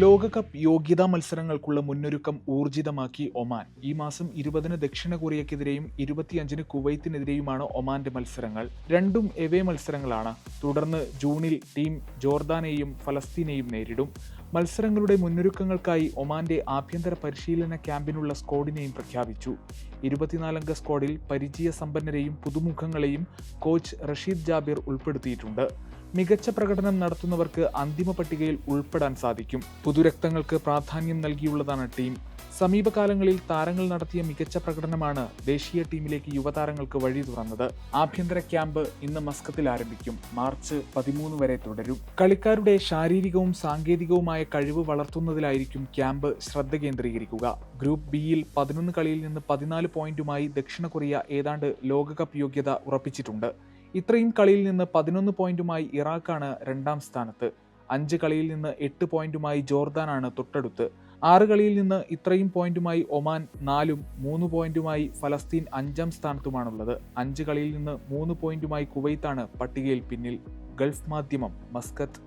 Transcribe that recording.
ലോകകപ്പ് യോഗ്യതാ മത്സരങ്ങൾക്കുള്ള മുന്നൊരുക്കം ഊർജിതമാക്കി ഒമാൻ. ഈ മാസം 20-ന് ദക്ഷിണ കൊറിയക്കെതിരെയും 25-ന് കുവൈത്തിനെതിരെയുമാണ് ഒമാന്റെ മത്സരങ്ങൾ. രണ്ടും എവേ മത്സരങ്ങളാണ്. തുടർന്ന് ജൂണിൽ ടീം ജോർദാനെയും ഫലസ്തീനെയും നേരിടും. മത്സരങ്ങളുടെ മുന്നൊരുക്കങ്ങൾക്കായി ഒമാന്റെ ആഭ്യന്തര പരിശീലന ക്യാമ്പിനുള്ള സ്ക്വാഡിനെയും പ്രഖ്യാപിച്ചു. 24-അംഗ സ്ക്വാഡിൽ പരിചയസമ്പന്നരെയും പുതുമുഖങ്ങളെയും കോച്ച് റഷീദ് ജാബിർ ഉൾപ്പെടുത്തിയിട്ടുണ്ട്. മികച്ച പ്രകടനം നടത്തുന്നവർക്ക് അന്തിമ പട്ടികയിൽ ഉൾപ്പെടാൻ സാധിക്കും. പുതുരക്തങ്ങൾക്ക് പ്രാധാന്യം നൽകിയുള്ളതാണ് ടീം. സമീപകാലങ്ങളിൽ താരങ്ങൾ നടത്തിയ മികച്ച പ്രകടനമാണ് ദേശീയ ടീമിലേക്ക് യുവതാരങ്ങൾക്ക് വഴി തുറന്നത്. ആഭ്യന്തര ക്യാമ്പ് ഇന്ന് മസ്കത്തിൽ ആരംഭിക്കും. മാർച്ച് 13 വരെ തുടരും. കളിക്കാരുടെ ശാരീരികവും സാങ്കേതികവുമായ കഴിവ് വളർത്തുന്നതിലായിരിക്കും ക്യാമ്പ് ശ്രദ്ധ കേന്ദ്രീകരിക്കുക. ഗ്രൂപ്പ് ബിയിൽ 11 കളിയിൽ നിന്ന് 14 പോയിന്റുമായി ദക്ഷിണ കൊറിയ ഏതാണ്ട് ലോകകപ്പ് യോഗ്യത ഉറപ്പിച്ചിട്ടുണ്ട്. ഇത്രയും കളിയിൽ നിന്ന് 11 പോയിന്റുമായി ഇറാഖാണ് രണ്ടാം സ്ഥാനത്ത്. 5 കളിയിൽ നിന്ന് 8 പോയിന്റുമായി ജോർദാനാണ് തൊട്ടടുത്ത്. 6 കളിയിൽ നിന്ന് ഇത്രയും പോയിന്റുമായി ഒമാൻ 4-ഉം 3 പോയിന്റുമായി ഫലസ്തീൻ 5-ാം സ്ഥാനത്തുമാണുള്ളത്. 5 കളിയിൽ നിന്ന് 3 പോയിന്റുമായി കുവൈത്താണ് പട്ടികയിൽ പിന്നിൽ. ഗൾഫ് മാധ്യമം, മസ്കത്ത്.